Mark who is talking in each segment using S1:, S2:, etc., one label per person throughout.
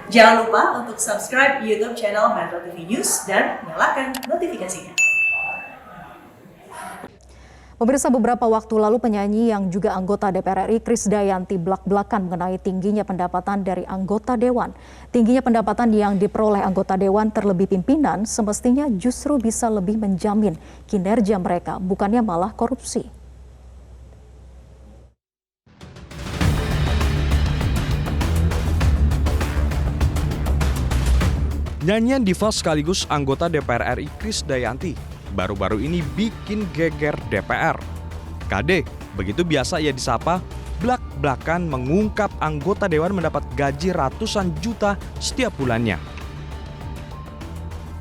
S1: Jangan lupa untuk subscribe YouTube channel Metro TV News dan nyalakan notifikasinya.
S2: Pemirsa, beberapa waktu lalu penyanyi yang juga anggota DPR RI Krisdayanti blak-blakan mengenai tingginya pendapatan dari anggota dewan. Tingginya pendapatan yang diperoleh anggota dewan terlebih pimpinan semestinya justru bisa lebih menjamin kinerja mereka, bukannya malah korupsi.
S3: Nyanyian diva sekaligus anggota DPR RI Krisdayanti baru-baru ini bikin geger DPR. KD, begitu biasa ia disapa, blak-blakan mengungkap anggota dewan mendapat gaji ratusan juta setiap bulannya.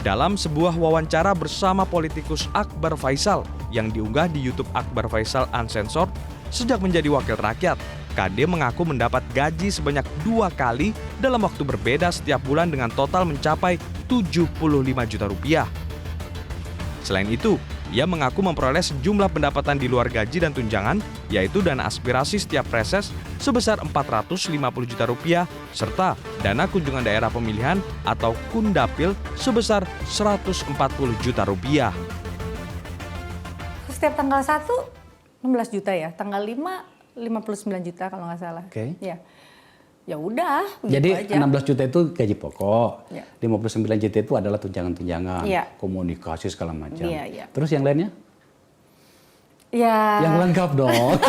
S3: Dalam sebuah wawancara bersama politikus Akbar Faisal yang diunggah di YouTube Akbar Faisal Uncensored, sejak menjadi wakil rakyat, KD mengaku mendapat gaji sebanyak 2 kali dalam waktu berbeda setiap bulan dengan total mencapai 75 juta rupiah. Selain itu, ia mengaku memperoleh sejumlah pendapatan di luar gaji dan tunjangan, yaitu dana aspirasi setiap reses sebesar 450 juta rupiah, serta dana kunjungan daerah pemilihan atau Kundapil sebesar 140 juta rupiah.
S4: Setiap tanggal 1, 16 juta ya, tanggal 5, 59 juta kalau nggak salah.
S5: Oke.
S4: Ya. Ya udah,
S5: jadi
S4: aja.
S5: 16 juta itu gaji pokok,
S4: Ya.
S5: 59 juta itu adalah tunjangan-tunjangan,
S4: Ya.
S5: komunikasi segala macam.
S4: Ya, ya.
S5: Terus yang lainnya?
S4: Ya.
S5: Yang lengkap dong.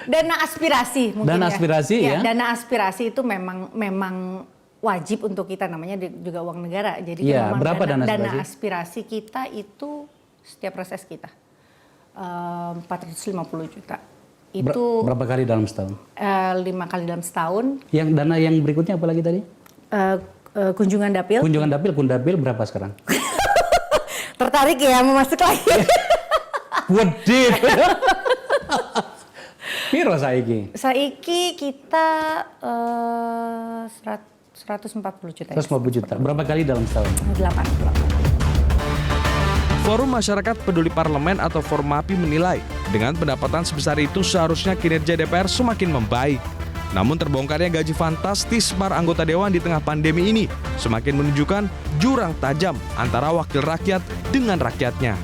S4: Dana aspirasi mungkin
S5: Dana aspirasi ya.
S4: Dana aspirasi itu memang wajib untuk kita, namanya juga uang negara. Jadi
S5: Ya,
S4: memang
S5: berapa dana
S4: dana
S5: aspirasi?
S4: aspirasi kita itu setiap reses kita 450 juta. Itu
S5: Berapa kali dalam setahun?
S4: 5 kali dalam setahun.
S5: Yang dana yang berikutnya apa lagi tadi?
S4: Kunjungan dapil.
S5: Kunjungan dapil, Kundapil berapa sekarang?
S4: Tertarik ya mau masuk lagi?
S5: Wedit. Piro saiki?
S4: Saiki kita 140 juta.
S5: 150 juta. Berapa kali dalam setahun?
S4: 8.
S3: Forum Masyarakat Peduli Parlemen atau Formapi menilai, dengan pendapatan sebesar itu seharusnya kinerja DPR semakin membaik. Namun terbongkarnya gaji fantastis para anggota dewan di tengah pandemi ini semakin menunjukkan jurang tajam antara wakil rakyat dengan rakyatnya.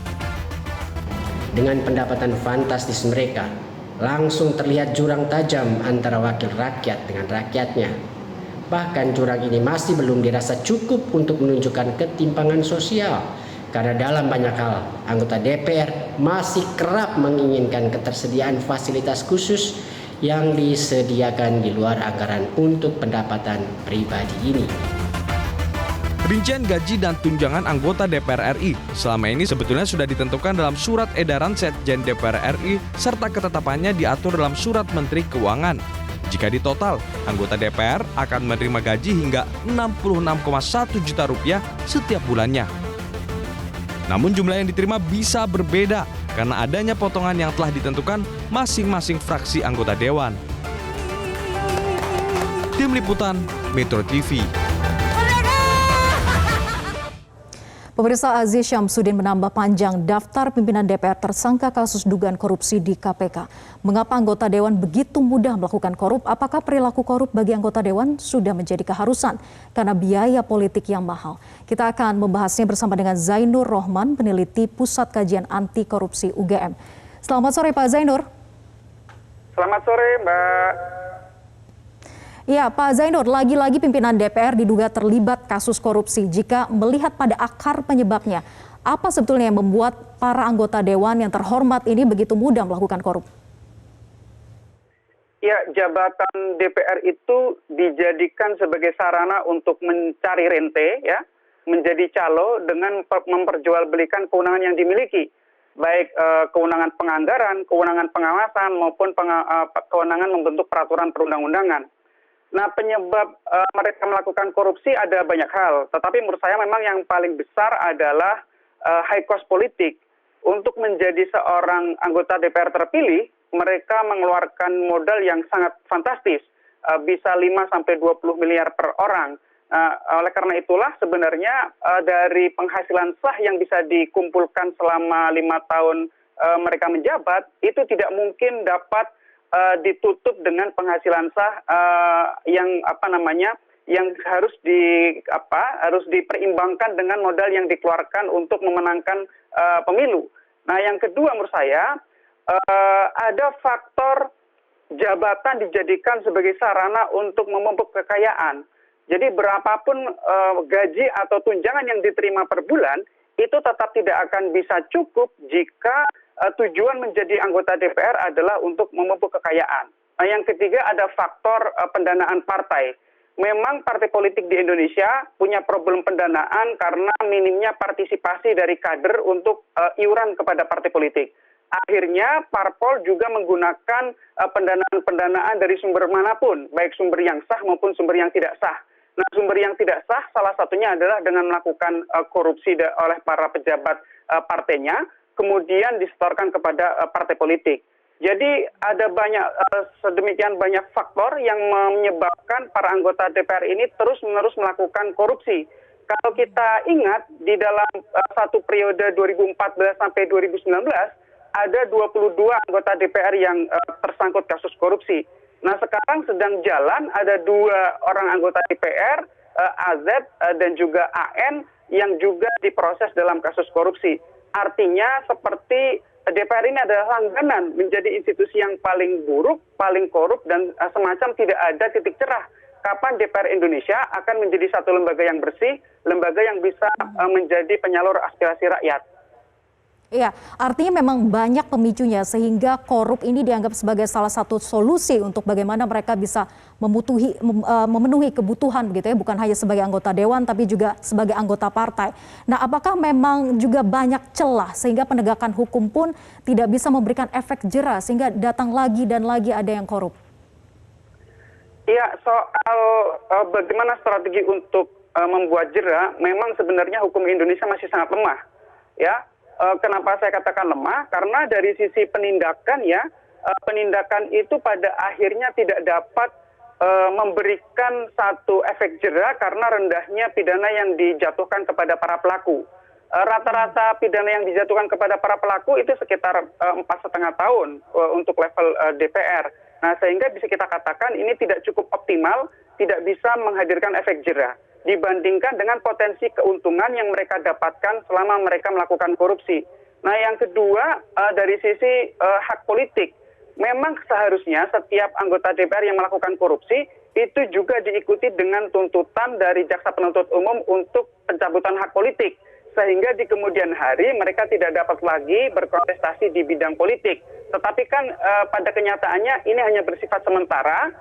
S6: Dengan pendapatan fantastis mereka, langsung terlihat jurang tajam antara wakil rakyat dengan rakyatnya. Bahkan jurang ini masih belum dirasa cukup untuk menunjukkan ketimpangan sosial. Karena dalam banyak hal, anggota DPR masih kerap menginginkan ketersediaan fasilitas khusus yang disediakan di luar anggaran untuk pendapatan pribadi ini.
S3: Rincian gaji dan tunjangan anggota DPR RI selama ini sebetulnya sudah ditentukan dalam surat edaran Sekjen DPR RI serta ketetapannya diatur dalam surat Menteri Keuangan. Jika ditotal, anggota DPR akan menerima gaji hingga 66,1 juta rupiah setiap bulannya. Namun jumlah yang diterima bisa berbeda karena adanya potongan yang telah ditentukan masing-masing fraksi anggota dewan. Tim Liputan Metro TV.
S2: Pemirsa, Aziz Syamsuddin menambah panjang daftar pimpinan DPR tersangka kasus dugaan korupsi di KPK. Mengapa anggota dewan begitu mudah melakukan korup? Apakah perilaku korup bagi anggota dewan sudah menjadi keharusan karena biaya politik yang mahal? Kita akan membahasnya bersama dengan Zainur Rohman, peneliti Pusat Kajian Anti Korupsi UGM. Selamat sore Pak Zainur.
S7: Selamat sore Mbak.
S2: Ya, Pak Zainur, lagi-lagi pimpinan DPR diduga terlibat kasus korupsi. Jika melihat pada akar penyebabnya, apa sebetulnya yang membuat para anggota dewan yang terhormat ini begitu mudah melakukan korup?
S7: Ya, jabatan DPR itu dijadikan sebagai sarana untuk mencari rente, ya, menjadi calo dengan memperjualbelikan kewenangan yang dimiliki, baik kewenangan penganggaran, kewenangan pengawasan maupun kewenangan membentuk peraturan perundang-undangan. Nah, penyebab mereka melakukan korupsi ada banyak hal, tetapi menurut saya memang yang paling besar adalah high cost politik. Untuk menjadi seorang anggota DPR terpilih, mereka mengeluarkan modal yang sangat fantastis, bisa 5-20 miliar per orang. Oleh karena itulah sebenarnya dari penghasilan sah yang bisa dikumpulkan selama 5 tahun mereka menjabat, itu tidak mungkin dapat ditutup dengan penghasilan sah yang harus harus diperimbangkan dengan modal yang dikeluarkan untuk memenangkan pemilu. Nah, yang kedua menurut saya ada faktor jabatan dijadikan sebagai sarana untuk memupuk kekayaan. Jadi berapapun gaji atau tunjangan yang diterima per bulan itu tetap tidak akan bisa cukup jika tujuan menjadi anggota DPR adalah untuk memupuk kekayaan. Nah, yang ketiga ada faktor pendanaan partai. Memang partai politik di Indonesia punya problem pendanaan karena minimnya partisipasi dari kader untuk iuran kepada partai politik. Akhirnya parpol juga menggunakan pendanaan dari sumber manapun, baik sumber yang sah maupun sumber yang tidak sah. Nah, sumber yang tidak sah salah satunya adalah dengan melakukan korupsi oleh para pejabat partainya, kemudian disetorkan kepada partai politik. Jadi ada sedemikian banyak faktor yang menyebabkan para anggota DPR ini terus-menerus melakukan korupsi. Kalau kita ingat di dalam satu periode 2014 sampai 2019 ada 22 anggota DPR yang tersangkut kasus korupsi. Nah, sekarang sedang jalan ada 2 orang anggota DPR, AZ dan juga AN yang juga diproses dalam kasus korupsi. Artinya seperti DPR ini adalah langganan menjadi institusi yang paling buruk, paling korup, dan semacam tidak ada titik cerah. Kapan DPR Indonesia akan menjadi satu lembaga yang bersih, lembaga yang bisa menjadi penyalur aspirasi rakyat.
S2: Iya, artinya memang banyak pemicunya sehingga korup ini dianggap sebagai salah satu solusi untuk bagaimana mereka bisa memenuhi kebutuhan begitu ya, bukan hanya sebagai anggota dewan tapi juga sebagai anggota partai. Nah, apakah memang juga banyak celah sehingga penegakan hukum pun tidak bisa memberikan efek jera sehingga datang lagi dan lagi ada yang korup?
S7: Iya, soal bagaimana strategi untuk membuat jera, memang sebenarnya hukum Indonesia masih sangat lemah, ya. Kenapa saya katakan lemah? Karena dari sisi penindakan ya, penindakan itu pada akhirnya tidak dapat memberikan satu efek jera karena rendahnya pidana yang dijatuhkan kepada para pelaku. Rata-rata pidana yang dijatuhkan kepada para pelaku itu sekitar 4,5 tahun untuk level DPR. Nah, sehingga bisa kita katakan ini tidak cukup optimal, tidak bisa menghadirkan efek jera dibandingkan dengan potensi keuntungan yang mereka dapatkan selama mereka melakukan korupsi. Nah, yang kedua dari sisi hak politik, memang seharusnya setiap anggota DPR yang melakukan korupsi itu juga diikuti dengan tuntutan dari jaksa penuntut umum untuk pencabutan hak politik. Sehingga di kemudian hari mereka tidak dapat lagi berkontestasi di bidang politik. Tetapi kan pada kenyataannya ini hanya bersifat sementara.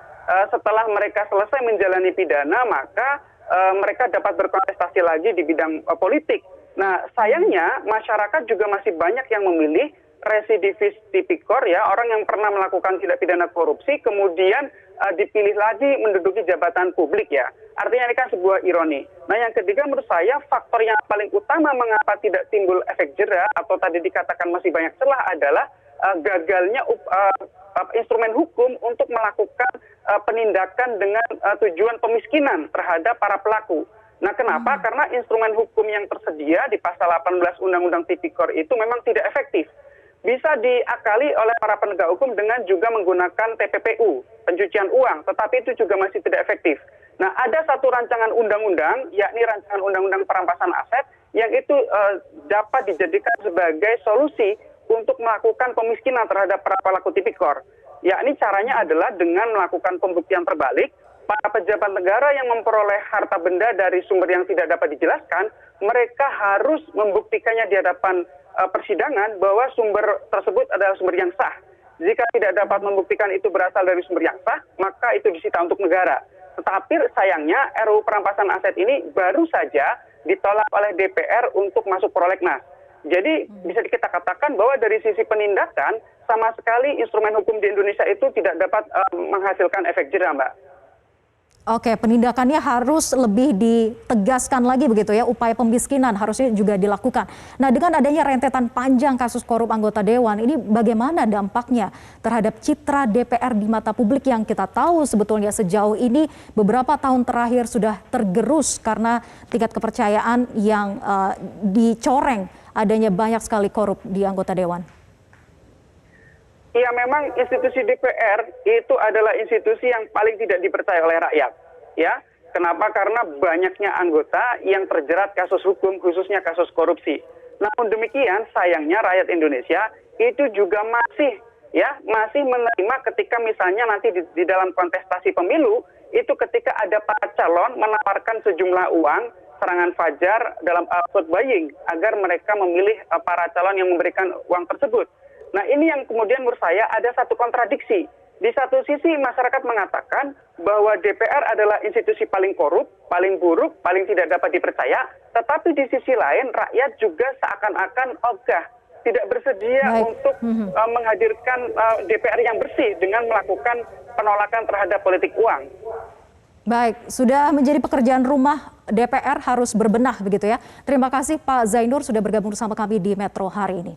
S7: Setelah mereka selesai menjalani pidana, maka mereka dapat berkontestasi lagi di bidang politik. Nah, sayangnya masyarakat juga masih banyak yang memilih residivis tipikor ya, orang yang pernah melakukan tindak pidana korupsi kemudian dipilih lagi menduduki jabatan publik ya. Artinya ini kan sebuah ironi. Nah, yang ketiga menurut saya faktor yang paling utama mengapa tidak timbul efek jera atau tadi dikatakan masih banyak celah adalah gagalnya instrumen hukum untuk melakukan penindakan dengan tujuan pemiskinan terhadap para pelaku. Nah, kenapa? Karena instrumen hukum yang tersedia di pasal 18 Undang-Undang Tipikor itu memang tidak efektif. Bisa diakali oleh para penegak hukum dengan juga menggunakan TPPU, pencucian uang, tetapi itu juga masih tidak efektif. Nah, ada satu rancangan undang-undang, yakni rancangan undang-undang perampasan aset, yang itu dapat dijadikan sebagai solusi untuk melakukan pemiskinan terhadap para pelaku tipikor. Yakni caranya adalah dengan melakukan pembuktian terbalik, para pejabat negara yang memperoleh harta benda dari sumber yang tidak dapat dijelaskan, mereka harus membuktikannya di hadapan persidangan bahwa sumber tersebut adalah sumber yang sah. Jika tidak dapat membuktikan itu berasal dari sumber yang sah, maka itu disita untuk negara. Tetapi sayangnya RUU perampasan aset ini baru saja ditolak oleh DPR untuk masuk prolegnas. Jadi bisa kita katakan bahwa dari sisi penindakan sama sekali instrumen hukum di Indonesia itu tidak dapat menghasilkan efek jera, Mbak.
S2: Oke, penindakannya harus lebih ditegaskan lagi begitu ya, upaya pemiskinan harusnya juga dilakukan. Nah, dengan adanya rentetan panjang kasus korup anggota dewan, ini bagaimana dampaknya terhadap citra DPR di mata publik yang kita tahu sebetulnya sejauh ini beberapa tahun terakhir sudah tergerus karena tingkat kepercayaan yang dicoreng adanya banyak sekali korup di anggota dewan.
S7: ya memang institusi DPR itu adalah institusi yang paling tidak dipercaya oleh rakyat. Ya, kenapa? Karena banyaknya anggota yang terjerat kasus hukum, khususnya kasus korupsi. Namun demikian, sayangnya rakyat Indonesia itu juga masih menerima ketika misalnya nanti di dalam kontestasi pemilu, itu ketika ada para calon menawarkan sejumlah uang, serangan fajar dalam vote buying, agar mereka memilih para calon yang memberikan uang tersebut. Nah, ini yang kemudian menurut saya ada satu kontradiksi. Di satu sisi masyarakat mengatakan bahwa DPR adalah institusi paling korup, paling buruk, paling tidak dapat dipercaya, tetapi di sisi lain rakyat juga seakan-akan ogah, tidak bersedia untuk menghadirkan DPR yang bersih dengan melakukan penolakan terhadap politik uang.
S2: Baik, sudah menjadi pekerjaan rumah DPR harus berbenah begitu ya. Terima kasih Pak Zainur sudah bergabung bersama kami di Metro hari ini.